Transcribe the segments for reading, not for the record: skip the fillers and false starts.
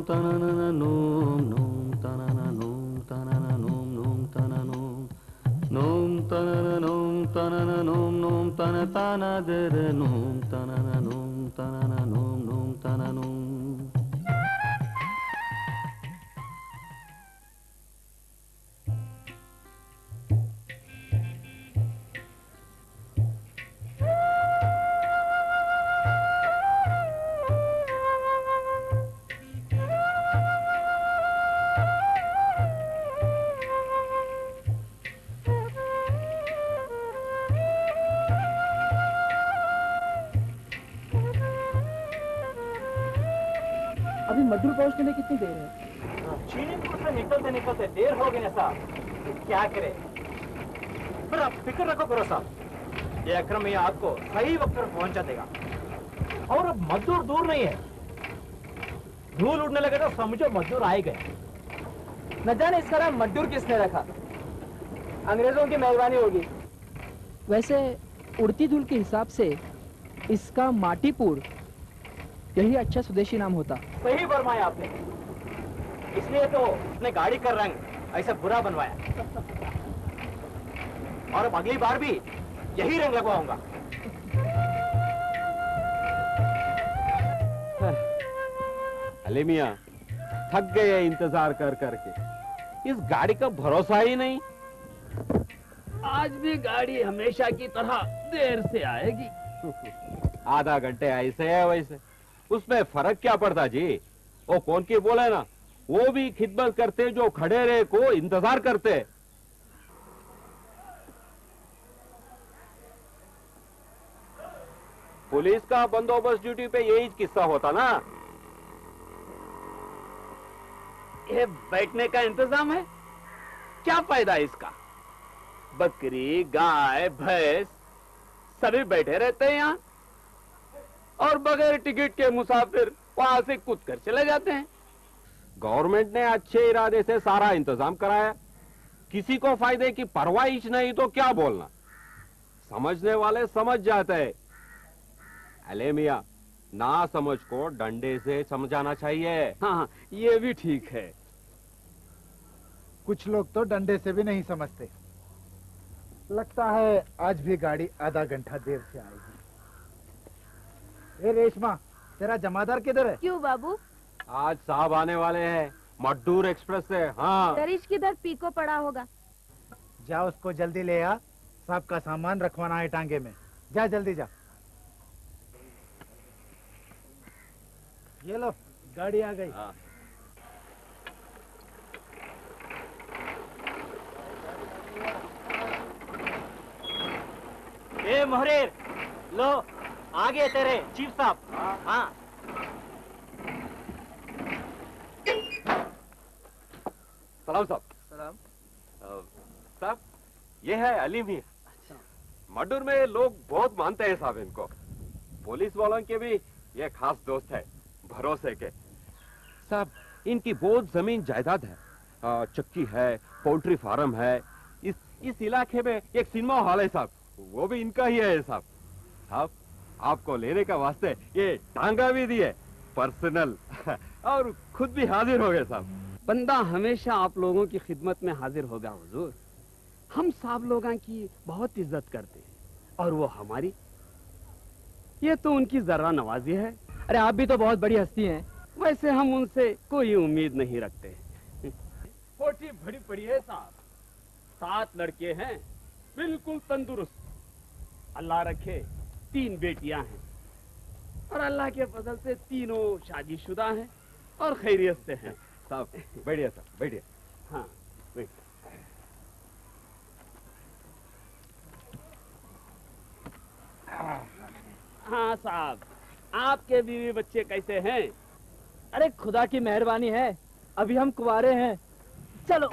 tanana nom nom tanana nom tanana nom nom tanana nom tanana nom tanana nom nom tanana tanana dere nom tanana nom tanana nom nom tanana nom. अभी मड्डूर पहुंचने में कितनी देर है? चीनीपुर से निकलते निकलते देर हो गई ना साहब, क्या करे। पर आप फिक्र रखो करो साहब, ये अकरम ये आपको सही वक्त पर पहुंचा देगा। और अब मजदूर दूर नहीं है, धूल उड़ने लगे तो समझो मजदूर आए गए। न जाने इसका नाम मड्डूर किसने रखा, अंग्रेजों की मेहरबानी होगी। वैसे उड़ती धूल के हिसाब से इसका माटीपुर यही अच्छा स्वदेशी नाम होता। सही फरमाया आपने, इसलिए तो उसने गाड़ी का रंग ऐसा बुरा बनवाया। और अब अगली बार भी यही रंग लगवाऊंगा। अले मियां, थक गए इंतजार कर करके, इस गाड़ी का भरोसा ही नहीं। आज भी गाड़ी हमेशा की तरह देर से आएगी। आधा घंटे ऐसे है वैसे, उसमें फर्क क्या पड़ता जी। वो कौन की बोले ना, वो भी खिदमत करते जो खड़े रहे को इंतजार करते। पुलिस का बंदोबस्त ड्यूटी पे यही किस्सा होता ना। ये बैठने का इंतजाम है, क्या फायदा इसका। बकरी गाय भैंस सभी बैठे रहते हैं यहाँ, और बगैर टिकट के मुसाफिर वहां से कूद कर चले जाते हैं। गवर्नमेंट ने अच्छे इरादे से सारा इंतजाम कराया, किसी को फायदे की परवाह ही नहीं तो क्या बोलना। समझने वाले समझ जाते हैं। अले मियां, ना समझ को डंडे से समझाना चाहिए। हाँ, ये भी ठीक है। कुछ लोग तो डंडे से भी नहीं समझते। लगता है आज भी गाड़ी आधा घंटा देर से आएगी। ए रेशमा, तेरा जमादार किधर है? क्यों बाबू? आज साहब आने वाले हैं मड्डूर एक्सप्रेस से। हाँ, दरिश किधर पीको पड़ा होगा। जा उसको जल्दी ले आ, साहब का सामान रखवाना है टांगे में। जा जल्दी जा। ये लो, गाड़ी आ गई। हाँ। ए मोहरेर, लो आगे तेरे चीफ साहब। हाँ, सलाम साहब। सलाम। साहब, ये है अली मियां। अच्छा। मड्डूर में लोग बहुत मानते हैं साहब इनको। पुलिस वालों के भी ये खास दोस्त है, भरोसे के। साहब, इनकी बहुत जमीन जायदाद है, चक्की है, पोल्ट्री फार्म है। इस इलाके में एक सिनेमा हॉल है साहब, वो भी इनका ही है साहब। साहब, आपको लेने का वास्ते ये टांगा भी दिए पर्सनल और खुद भी हाजिर हो गए साहब। बंदा हमेशा आप लोगों की खिदमत में हाजिर होगा हुजूर। हम साहब लोगों की बहुत इज्जत करते हैं और वो हमारी, ये तो उनकी जरा नवाजी है। अरे आप भी तो बहुत बड़ी हस्ती हैं। वैसे हम उनसे कोई उम्मीद नहीं रखते। कोठी भरी पड़ी है साहब, 7 लड़के हैं, बिल्कुल तंदुरुस्त। अल्लाह रखे 3 बेटियां हैं और अल्लाह के फजल से तीनों शादीशुदा हैं और खैरियत से हैं। साहब बढ़िया साहब, बढ़िया। हाँ बैठ। हाँ साहब, आपके बीवी बच्चे कैसे हैं? अरे खुदा की मेहरबानी है, अभी हम कुंवारे हैं। चलो।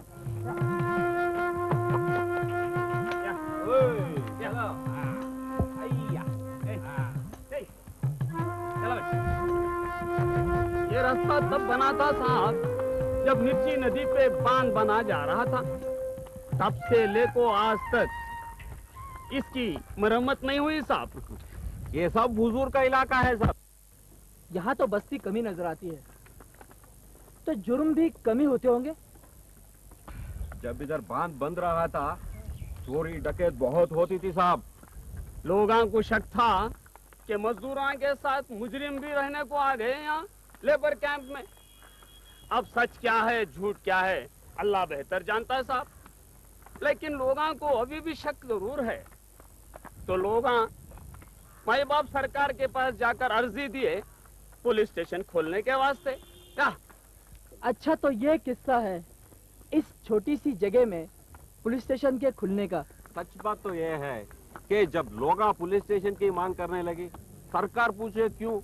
ये रास्ता तब बना था साहब जब नीची नदी पे बांध बना जा रहा था। तब से लेको आज तक इसकी मरम्मत नहीं हुई साहब। ये सब हुजूर का इलाका है साहब। यहाँ तो बस्ती कमी नजर आती है। तो जुर्म भी कमी होते होंगे। जब इधर बांध बंद रहा था चोरी डकैत बहुत होती थी साहब। लोगों को शक था कि मजदूरों के साथ मुजरिम भी रहने को आ गए यहाँ लेबर कैंप में। अब सच क्या है झूठ क्या है अल्लाह बेहतर जानता है साहब, लेकिन लोगों को अभी भी शक जरूर है। तो लोग माई बाप सरकार के पास जाकर अर्जी दिए पुलिस स्टेशन खोलने के वास्ते। क्या अच्छा, तो ये किस्सा है इस छोटी सी जगह में पुलिस स्टेशन के खुलने का। सच बात तो यह है कि जब लोग पुलिस स्टेशन की मांग करने लगी सरकार पूछे क्यों,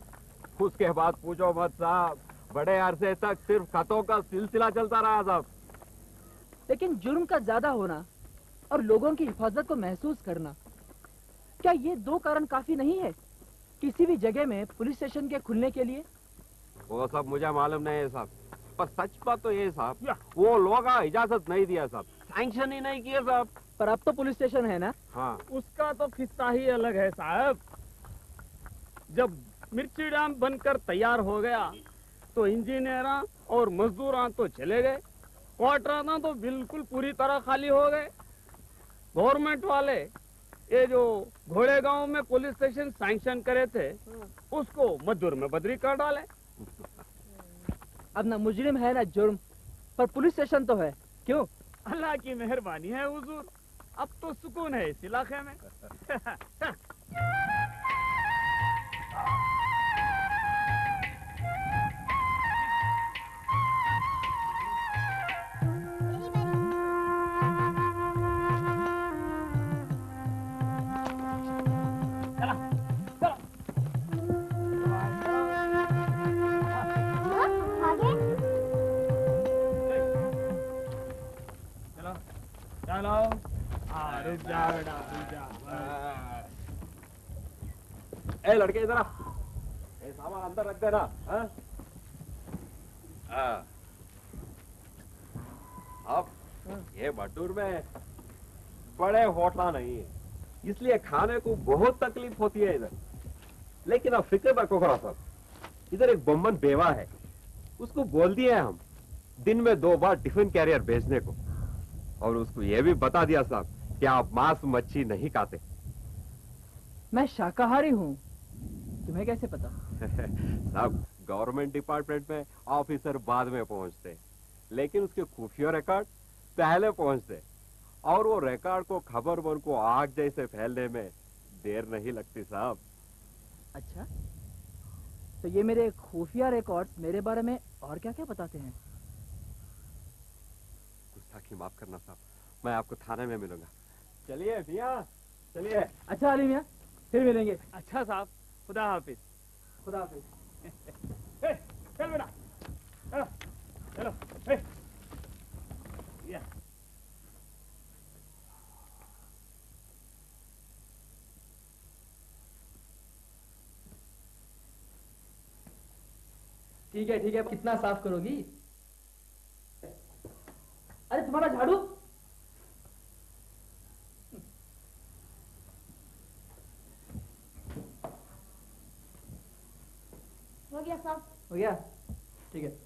उसके बाद पूछो मत साहब, बड़े अरसे तक सिर्फ खतों का सिलसिला चलता रहा साहब। लेकिन जुर्म का ज्यादा होना और लोगों की हिफाजत को महसूस करना, क्या ये दो कारण काफी नहीं है किसी भी जगह में पुलिस स्टेशन के खुलने के लिए? वो सब मुझे मालूम नहीं है साहब, पर सच बात तो ये साहब वो लोग इजाजत नहीं दिया साहब, सैंक्शन ही नहीं किया साहब। पर अब तो पुलिस स्टेशन है ना। हाँ, उसका तो किस्सा ही अलग है साहब। जब मिर्ची डैम बनकर तैयार हो गया तो इंजीनियरा और मजदूरा तो चले गए, क्वार्टर तो बिल्कुल पूरी तरह खाली हो गए। गवर्नमेंट वाले ये जो घोड़े गांव में पुलिस स्टेशन सैंक्शन करे थे उसको मजदूर में बदली कर डाले। अब ना मुजरिम है ना जुर्म, पर पुलिस स्टेशन तो है। क्यों? अल्लाह की मेहरबानी है हुजूर, अब तो सुकून है इस इलाके में। चलो रुक जा बेटा रुक जा। ए लड़के इधर आ, ये सामान अंदर रख देना। हाँ? अब ये मटूर में बड़े होटला नहीं है, इसलिए खाने को बहुत तकलीफ होती है इधर। लेकिन अब फिक्र रखो खड़ा साहब, इधर एक बम्बन बेवा है, उसको बोल दिए हम दिन में 2 बार टिफिन कैरियर भेजने को, और उसको ये भी बता दिया साहब कि आप मांस मच्छी नहीं खाते। मैं शाकाहारी हूँ, तुम्हें कैसे पता? साहब गवर्नमेंट डिपार्टमेंट में ऑफिसर बाद में पहुंचते, लेकिन उसके खुफिया रिकॉर्ड पहले पहुंचते, और वो रिकॉर्ड को खबर बन को आग जैसे फैलने में देर नहीं लगती साहब। अच्छा, तो ये मेरे खुफिया रिकॉर्ड्स मेरे बारे में और क्या क्या बताते हैं? गुस्ताखी माफ करना साहब, मैं आपको थाने में मिलूंगा। चलिए भैया चलिए। अच्छा अली मियां, फिर मिलेंगे। अच्छा साहब, खुदा हाफिज। खुदा हाफिज। चल बेटा चलो चलो। ठीक है ठीक है, कितना साफ करोगी? अरे तुम्हारा झाड़ू? हो गया साहब। हो गया, ठीक है।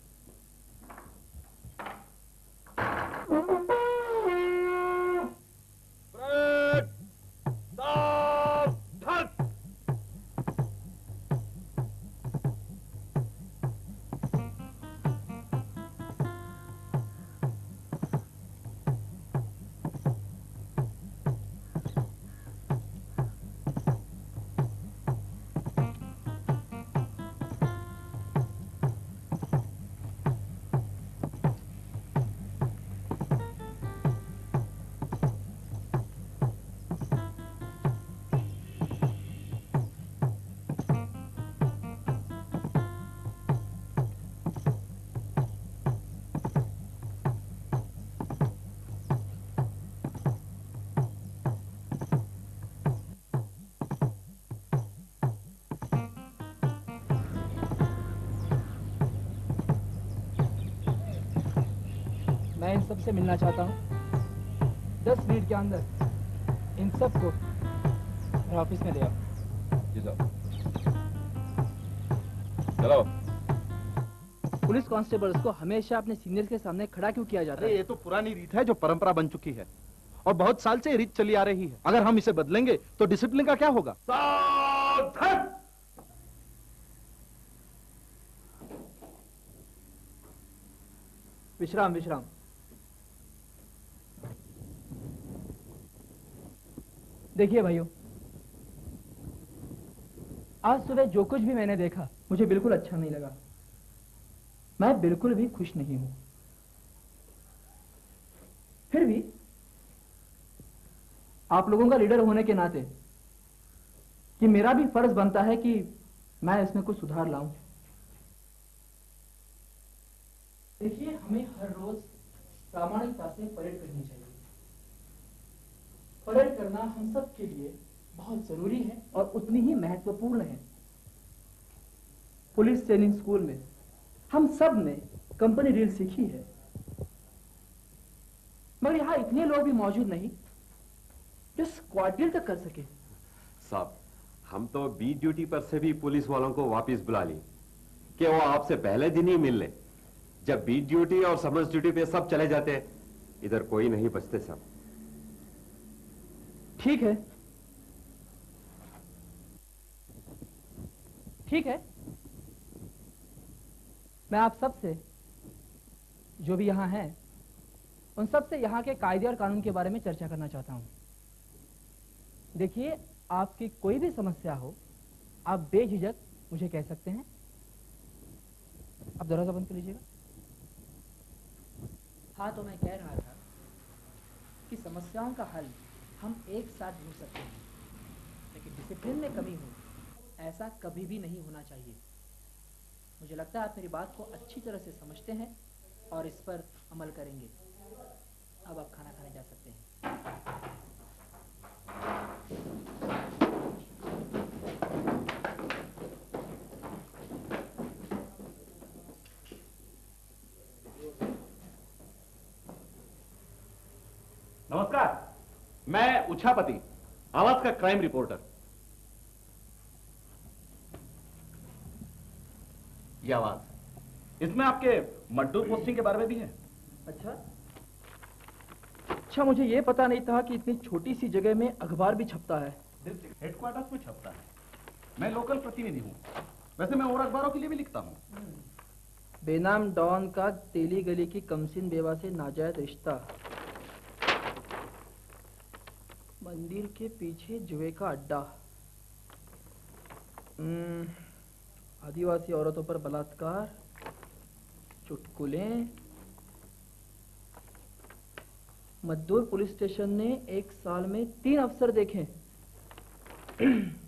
मैं इन सब से मिलना चाहता हूँ। 10 मिनट के अंदर इन सब को मेरे ऑफिस में ले आओ। जी साहब। चलो। पुलिस कांस्टेबल्स को हमेशा अपने सीनियर्स के सामने खड़ा क्यों किया जाता अरे है? ये तो पुरानी रीत है जो परंपरा बन चुकी है और बहुत साल से ये रीत चली आ रही है। अगर हम इसे बदलेंगे तो डिसिप्लिन का क्या होगा? सावधान! विश्राम विश्राम। देखिए भाइयों, आज सुबह जो कुछ भी मैंने देखा मुझे बिल्कुल अच्छा नहीं लगा। मैं बिल्कुल भी खुश नहीं हूं। फिर भी आप लोगों का लीडर होने के नाते कि मेरा भी फर्ज बनता है कि मैं इसमें कुछ सुधार लाऊं। देखिए, हमें हर रोज प्रामाणिकता से परेड करनी चाहिए। परेड करना हम सब के लिए बहुत जरूरी है और उतनी ही महत्वपूर्ण है। पुलिस ट्रेनिंग स्कूल में हम सब ने कंपनी ड्रिल सीखी है, मगर यहाँ इतने लोग भी मौजूद नहीं जो स्क्वाड ड्रिल तक कर सके। साहब, हम तो बीट ड्यूटी पर से भी पुलिस वालों को वापस बुला ली कि वो आपसे पहले दिन ही मिल ले। जब बीट ड्यूटी और समर्स ड्यूटी पे सब चले जाते, इधर कोई नहीं बचते साहब। ठीक है, ठीक है। मैं आप सब से, जो भी यहाँ हैं, उन सब से यहाँ के कायदे और कानून के बारे में चर्चा करना चाहता हूँ। देखिए, आपकी कोई भी समस्या हो, आप बेझिझक मुझे कह सकते हैं। आप दरवाजा बंद कर लीजिएगा। हाँ, तो मैं कह रहा था कि समस्याओं का हल हम एक साथ ढूंढ सकते हैं, लेकिन डिसिप्लिन में कमी हो, ऐसा कभी भी नहीं होना चाहिए। मुझे लगता है आप मेरी बात को अच्छी तरह से समझते हैं और इस पर अमल करेंगे। अब आप खाना खाने जा सकते हैं। नमस्कार, मैं उछापति, आवाज का क्राइम रिपोर्टर। ये आवाज, इसमें आपके मड्डूर पोस्टिंग के बारे में भी है। अच्छा, मुझे ये पता नहीं था कि इतनी छोटी सी जगह में अखबार भी छपता है। डिस्ट्रिक्ट हेडक्वार्टर्स में छपता है। मैं लोकल प्रतिनिधि हूँ। वैसे मैं और अखबारों के लिए भी लिखता हूँ। बेनाम डॉन का तेली गली की कमसिन बेवा से नाजायज रिश्ता, मंदिर के पीछे जुए का अड्डा, आदिवासी औरतों पर बलात्कार, चुटकुले। मद्दूर पुलिस स्टेशन ने एक साल में 3 अफसर देखे।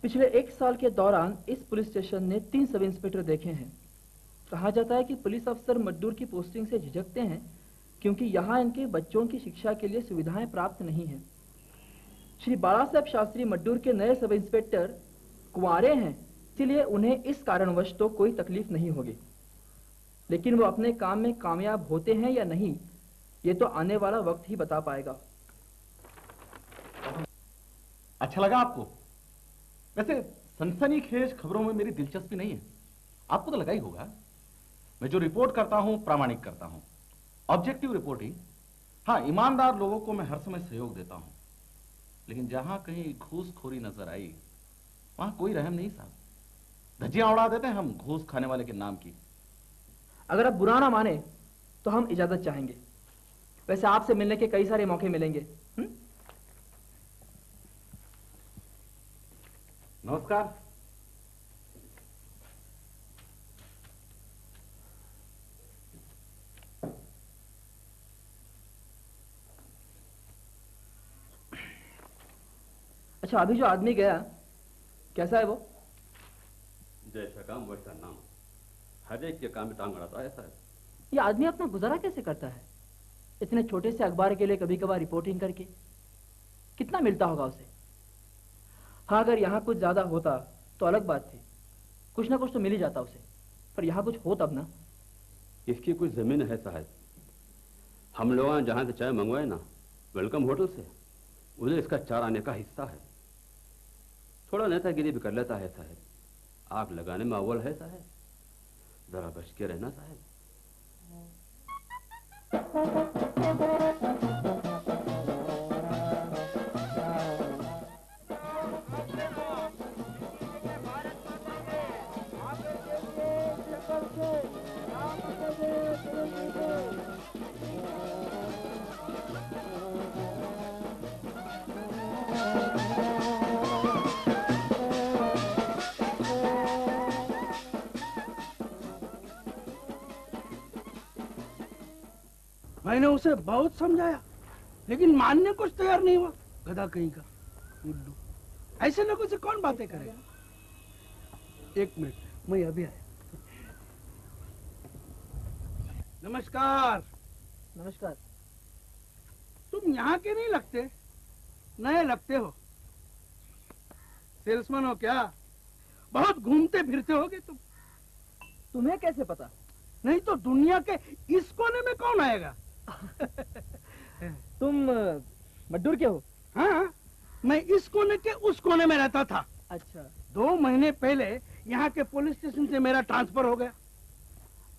पिछले 1 साल के दौरान इस पुलिस स्टेशन ने 3 सब इंस्पेक्टर देखे हैं। कहा जाता है कि पुलिस अफसर मद्दूर की पोस्टिंग से झिझकते हैं क्योंकि यहाँ इनके बच्चों की शिक्षा के लिए सुविधाएं प्राप्त नहीं हैं। श्री बाला साहब शास्त्री मड्डूर के नए सब इंस्पेक्टर कुंवारे हैं, इसलिए उन्हें इस कारणवश तो कोई तकलीफ नहीं होगी, लेकिन वो अपने काम में कामयाब होते हैं या नहीं, ये तो आने वाला वक्त ही बता पाएगा। अच्छा लगा आपको? वैसे सनसनीखेज खबरों में मेरी दिलचस्पी नहीं है, आपको तो लगा ही होगा। मैं जो रिपोर्ट करता हूं प्रामाणिक करता हूं, ऑब्जेक्टिव रिपोर्टिंग। हाँ, ईमानदार लोगों को मैं हर समय सहयोग देता हूं, लेकिन जहां कहीं घूसखोरी नजर आई वहां कोई रहम नहीं साहब। धज्जियां उड़ा देते हैं हम घूस खाने वाले के नाम की। अगर आप बुरा ना माने तो हम इजाजत चाहेंगे। वैसे आपसे मिलने के कई सारे मौके मिलेंगे। नमस्कार। अच्छा, अभी जो आदमी गया, कैसा है वो? जैसा काम वैसा नाम, हर एक के काम में टांग अड़ाता है। ऐसा है। ये आदमी अपना गुजारा कैसे करता है? इतने छोटे से अखबार के लिए कभी कभार रिपोर्टिंग करके कितना मिलता होगा उसे? हाँ, अगर यहाँ कुछ ज्यादा होता तो अलग बात थी, कुछ ना कुछ तो मिल ही जाता उसे, पर यहाँ कुछ हो तब ना। इसकी कुछ जमीन है साहब। हम लोग जहाँ से चाय मंगवाए ना, वेलकम होटल से, उन्हें इसका 4 आने का हिस्सा है। थोड़ा नेतागिरी भी कर लेता है साहब। आग लगाने में अव्वल है साहब। जरा बच के रहना साहब। मैंने उसे बहुत समझाया लेकिन मानने कुछ तैयार नहीं हुआ। गधा कहीं का उल्लू। ऐसे लोगों से कौन बातें करेगा? एक मिनट, मैं अभी आया। नमस्कार। नमस्कार। तुम यहाँ के नहीं लगते, नए लगते हो। सेल्समैन हो क्या? बहुत घूमते फिरते होगे तुम। तुम्हें कैसे पता? नहीं तो दुनिया के इस कोने में कौन आएगा? तुम मड्डूर के हो? हाँ, मैं इस कोने के उस कोने में रहता था। अच्छा। 2 महीने पहले यहाँ के पुलिस स्टेशन से मेरा ट्रांसफर हो गया।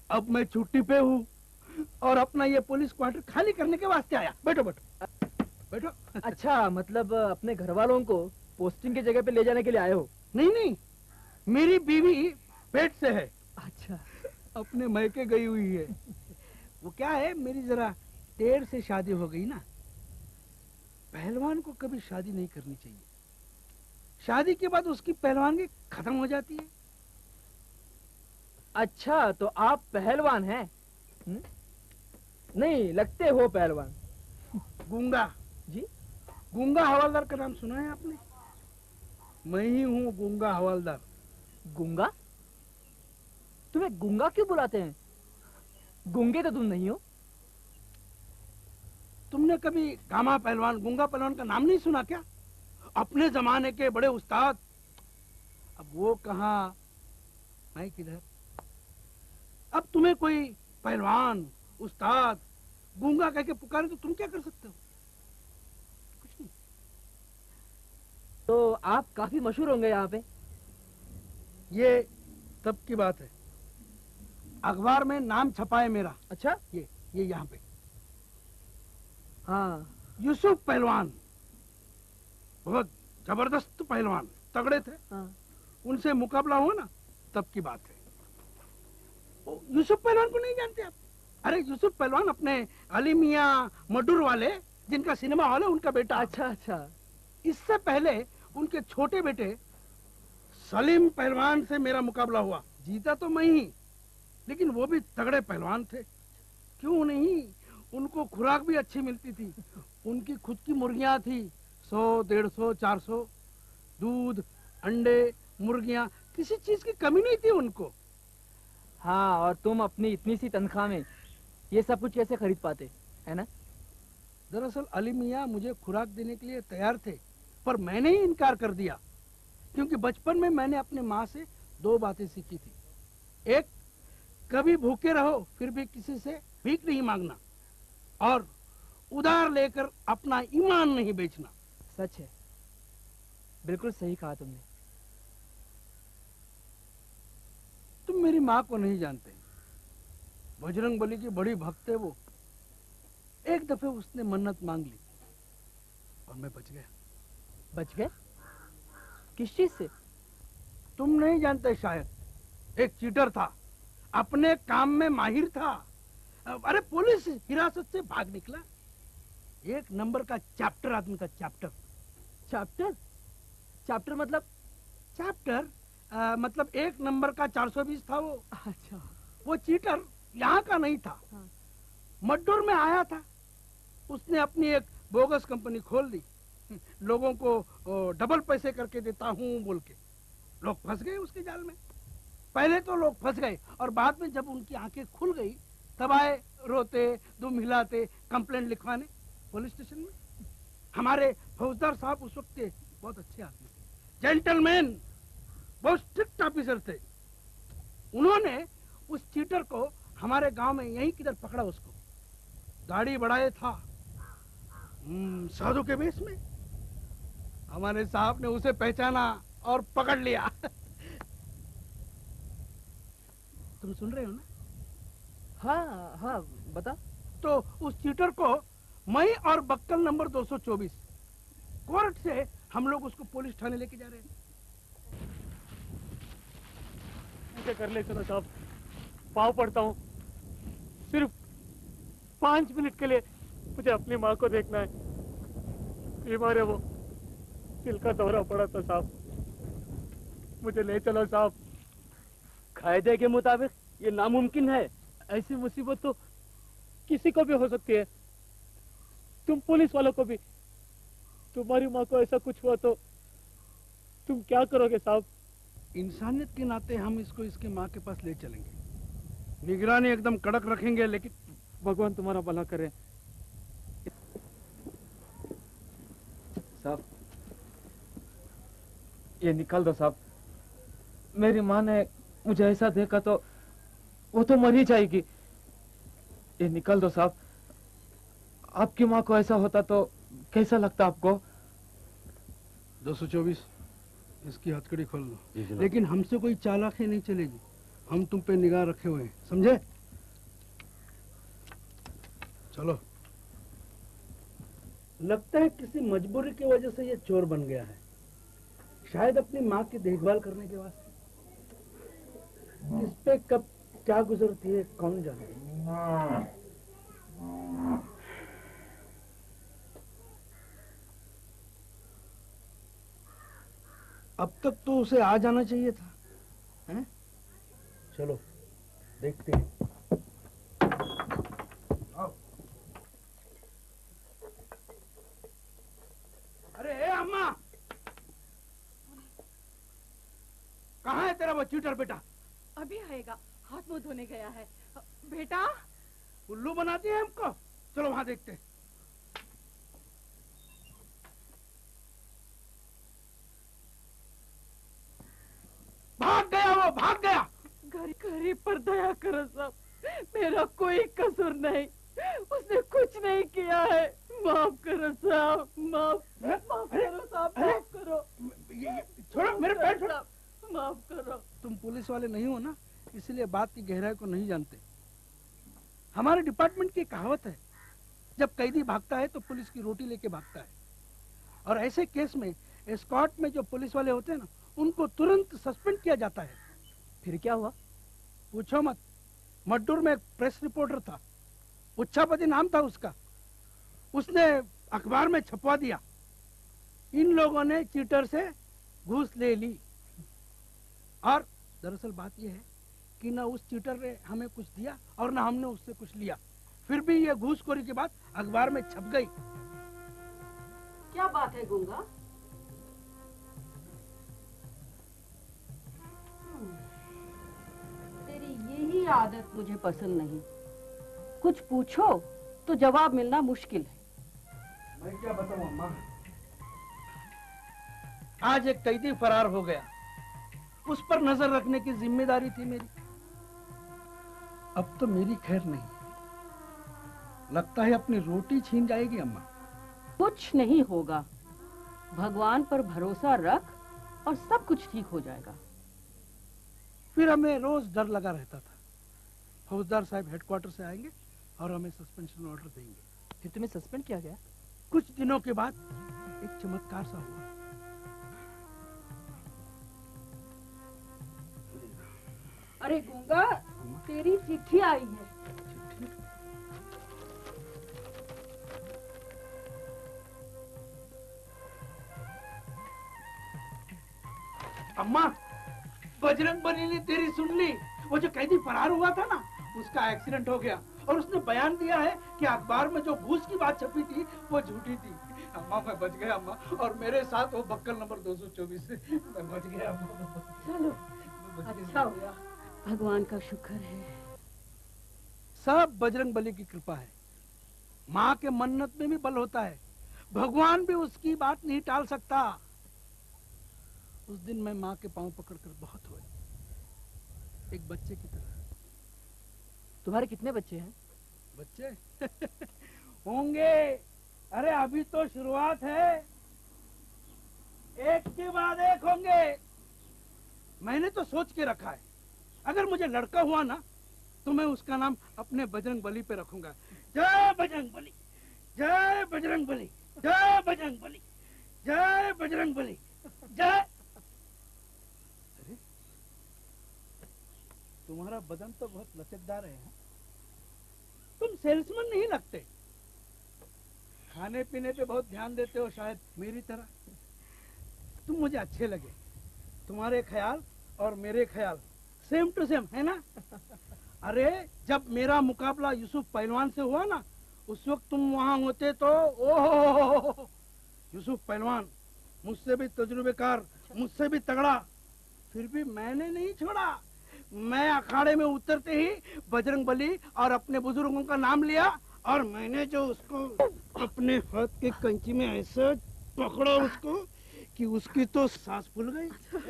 अब मैं छुट्टी पे हूँ और अपना ये पुलिस क्वार्टर खाली करने के वास्ते आया। बैठो बैठो बैठो। अच्छा, मतलब अपने घर वालों को पोस्टिंग की जगह पे ले जाने के लिए आए हो? नहीं नहीं, मेरी बीवी पेट से है। अच्छा। अपने मैके गई हुई है। वो क्या है, मेरी जरा देर से शादी हो गई ना। पहलवान को कभी शादी नहीं करनी चाहिए। शादी के बाद उसकी पहलवानगी खत्म हो जाती है। अच्छा, तो आप पहलवान हैं? नहीं, लगते हो पहलवान। गूंगा जी? गूंगा हवालदार का नाम सुना है आपने? मैं ही हूँ गूंगा हवालदार। गूंगा? तुम्हें गूंगा क्यों बुलाते हैं? गूंगे तो तुम नहीं हो। तुमने कभी गामा पहलवान, गूंगा पहलवान का नाम नहीं सुना क्या? अपने जमाने के बड़े उस्ताद। अब वो कहाँ, मैं किधर। अब तुम्हें कोई पहलवान, उस्ताद, गूंगा कह के पुकारे तो तुम क्या कर सकते हो? कुछ नहीं। तो आप काफी मशहूर होंगे यहाँ पे। ये तब की बात है, अखबार में नाम छपा है मेरा। अच्छा। ये यहाँ पे। हाँ। यूसुफ पहलवान, बहुत जबरदस्त पहलवान, तगड़े थे। हाँ। उनसे मुकाबला हुआ ना, तब की बात है। यूसुफ पहलवान को नहीं जानते आप? अरे यूसुफ पहलवान अपने अली मियाँ मडूर वाले, जिनका सिनेमा हॉल है, उनका बेटा। अच्छा अच्छा। इससे पहले उनके छोटे बेटे सलीम पहलवान से मेरा मुकाबला हुआ। जीता तो मैं ही, लेकिन वो भी तगड़े पहलवान थे। क्यों नहीं, उनको खुराक भी अच्छी मिलती थी। उनकी खुद की मुर्गियां थी, 100, 150, 400। दूध, अंडे, मुर्गियां, किसी चीज की कमी नहीं थी उनको। हाँ, और तुम अपनी इतनी सी तनख्वाह में ये सब कुछ कैसे खरीद पाते, है ना? दरअसल अली मियाँ मुझे खुराक देने के लिए तैयार थे, पर मैंने ही इनकार कर दिया। क्योंकि बचपन में मैंने अपने माँ से 2 बातें सीखी थी। एक, कभी भूखे रहो फिर भी किसी से भीख नहीं मांगना, और उधार लेकर अपना ईमान नहीं बेचना। सच है, बिल्कुल सही कहा तुमने। तुम मेरी माँ को नहीं जानते, बजरंग बली की बड़ी भक्त है वो। एक दफे उसने मन्नत मांग ली और मैं बच गया। बच गए? किस चीज से? तुम नहीं जानते शायद। एक चीटर था, अपने काम में माहिर था। अरे पुलिस हिरासत से भाग निकला। 1 नंबर का चैप्टर आदमी था। चैप्टर? चैप्टर? चैप्टर मतलब? चैप्टर मतलब 1 नंबर का 420 था वो। अच्छा। वो चीटर यहाँ का नहीं था। हाँ। मड्डूर में आया था। उसने अपनी एक बोगस कंपनी खोल दी, लोगों को डबल पैसे करके देता हूँ बोल के। लोग फंस गए उसके जाल में। पहले तो लोग फंस गए, और बाद में जब उनकी आंखें खुल गई तब आए रोते, दुम हिलाते, कंप्लेंट लिखवाने पुलिस स्टेशन में। हमारे फौजदार साहब उस वक्त के बहुत अच्छे आदमी थे, जेंटलमैन, बहुत स्ट्रिक्ट ऑफिसर थे। उन्होंने उस चीटर को हमारे गांव में यहीं किधर पकड़ा उसको। गाड़ी बढ़ाए था साधु के वेश में। हमारे साहब ने उसे पहचाना और पकड़ लिया। तुम सुन रहे हो ना? हाँ हाँ, बता। तो उस चीटर को मई और बक्कल नंबर 224 कोर्ट से हम लोग उसको पुलिस थाने लेके जा रहे हैं। ऐसे कर ले चलो साहब, पाँव पड़ता हूँ, सिर्फ 5 मिनट के लिए मुझे अपनी माँ को देखना है। बीमार है वो, दिल का दौरा पड़ा था साहब, मुझे ले चलो साहब। कायदे के मुताबिक ये नामुमकिन है, ऐसी मुसीबत तो किसी को भी हो सकती है, तुम पुलिस वालों को भी। तुम्हारी माँ को ऐसा कुछ हुआ तो तुम क्या करोगे साहब? इंसानियत के नाते हम इसको इसके माँ के पास ले चलेंगे, निगरानी एकदम कड़क रखेंगे, लेकिन भगवान तुम्हारा भला करे। साहब ये निकाल दो साहब, मेरी माँ ने मुझे ऐसा देखा तो वो तो मर ही जाएगी। ये निकाल दो साहब, आपकी माँ को ऐसा होता तो कैसा लगता आपको? 224 इसकी हथकड़ी खोल लो, लेकिन हमसे कोई चालाकी नहीं चलेगी, हम तुम पे निगाह रखे हुए हैं, समझे? चलो। लगता है किसी मजबूरी की वजह से ये चोर बन गया है, शायद अपनी माँ की देखभाल करने के वास्ते। किस पे कब क्या गुजरती है कौन जाने। अब तक तो उसे आ जाना चाहिए था, हैं? चलो देखते हैं। आओ। अरे अम्मा, कहाँ है तेरा वो चीटर बेटा? अभी आएगा, हाथ मुंह धोने गया है। बेटा उल्लू बनाती है हमको, चलो वहां देखते हैं। भाग गया वो, भाग गया। गरीब पर दया करो साहब, मेरा कोई कसूर नहीं, उसने कुछ नहीं किया है, माफ करो साहब, माफ करो साहब, माफ करो। छोड़ो मेरे पैर, छोड़ो, माफ करो। तुम पुलिस वाले नहीं हो ना, इसलिए बात की गहराई को नहीं जानते। हमारे डिपार्टमेंट की कहावत है, जब कैदी भागता है तो पुलिस की रोटी लेके भागता है। और ऐसे केस में एस्कॉर्ट में जो पुलिस वाले होते हैं ना, उनको तुरंत सस्पेंड किया जाता है। फिर क्या हुआ? पूछो मत। मड्डूर में एक प्रेस रिपोर्टर था, उच्छापति नाम था उसका, उसने अखबार में छपवा दिया, इन लोगों ने चीटर से घूस ले ली। और दरअसल बात यह है कि ना उस चीटर ने हमें कुछ दिया और ना हमने उससे कुछ लिया, फिर भी ये घूसखोरी के बाद अखबार में छप गई। क्या बात है गूंगा? तेरी यही आदत मुझे पसंद नहीं, कुछ पूछो तो जवाब मिलना मुश्किल है। मैं क्या बताऊं अम्मा, आज एक कैदी फरार हो गया, उस पर नजर रखने की जिम्मेदारी थी मेरी। अब तो मेरी खैर नहीं, लगता है अपनी रोटी छीन जाएगी अम्मा। कुछ नहीं होगा, भगवान पर भरोसा रख और सब कुछ ठीक हो जाएगा। फिर हमें रोज डर लगा रहता था, फौजदार साहब हेडक्वार्टर से आएंगे और हमें सस्पेंशन ऑर्डर देंगे। फिर तुम्हें सस्पेंड किया गया? कुछ दिनों के बाद एक चमत्कार सा हुआ। अरे गूंगा, तेरी चिट्ठी आई है। अम्मा, बजरंगबली ने तेरी सुन ली। वो जो कैदी फरार हुआ था ना, उसका एक्सीडेंट हो गया और उसने बयान दिया है कि अखबार में जो घूस की बात छपी थी वो झूठी थी। अम्मा मैं बच गया अम्मा, और मेरे साथ वो बक्कल नंबर 224 मैं बच गया अम्मा। चलो अच्छा हुआ, भगवान का शुक्र है। सब बजरंगबली की कृपा है। माँ के मन्नत में भी बल होता है, भगवान भी उसकी बात नहीं टाल सकता। उस दिन मैं माँ के पांव पकड़कर बहुत रोई, एक बच्चे की तरह। तुम्हारे कितने बच्चे हैं? बच्चे होंगे, अरे अभी तो शुरुआत है, एक के बाद एक होंगे। मैंने तो सोच के रखा है, अगर मुझे लड़का हुआ ना तो मैं उसका नाम अपने बजरंग बली पे रखूंगा। जय बजरंग बली, जय बजरंग बली, जय बजरंग बली, जय बजरंग बली, जय। अरे तुम्हारा बदन तो बहुत लचकदार है। तुम सेल्समैन नहीं लगते। खाने पीने पे बहुत ध्यान देते हो शायद मेरी तरह। तुम मुझे अच्छे लगे। तुम्हारे ख्याल और मेरे ख्याल सेम टू सेम है ना। अरे जब मेरा मुकाबला यूसुफ पहलवान से हुआ ना, उस वक्त तुम वहां होते तो ओहो, यूसुफ पहलवान मुझसे भी तजुर्बेकार, मुझसे भी तगड़ा, फिर भी मैंने नहीं छोड़ा। मैं अखाड़े में उतरते ही बजरंग बली और अपने बुजुर्गों का नाम लिया और मैंने जो उसको अपने हाथ के कंची में ऐसे पकड़ा उसको कि उसकी तो सांस फूल गई।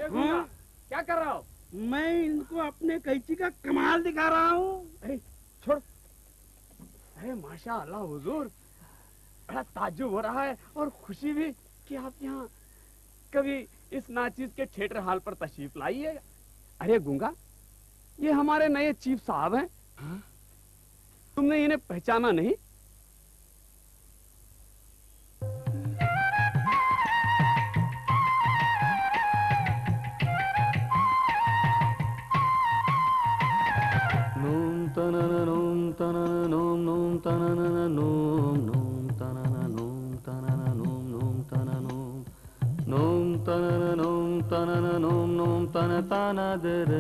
हाँ? क्या कर रहा हो? मैं इनको अपने कैंची का कमाल दिखा रहा हूँ। अरे छोड़। अरे माशा अल्लाह हुजूर, बड़ा ताज्जुब हो रहा है और खुशी भी कि आप यहाँ कभी इस नाचीज के थिएटर हॉल पर तशरीफ लाइए। अरे गूंगा, ये हमारे नए चीफ साहब हैं। हाँ? तुमने इन्हें पहचाना नहीं? नोम तनना नोम तनना नोम नोम तनना नोम नोम तनना नोम तनना नोम नोम तना नोम नोम तनना नोम तनना नोम नोम तन ताना दर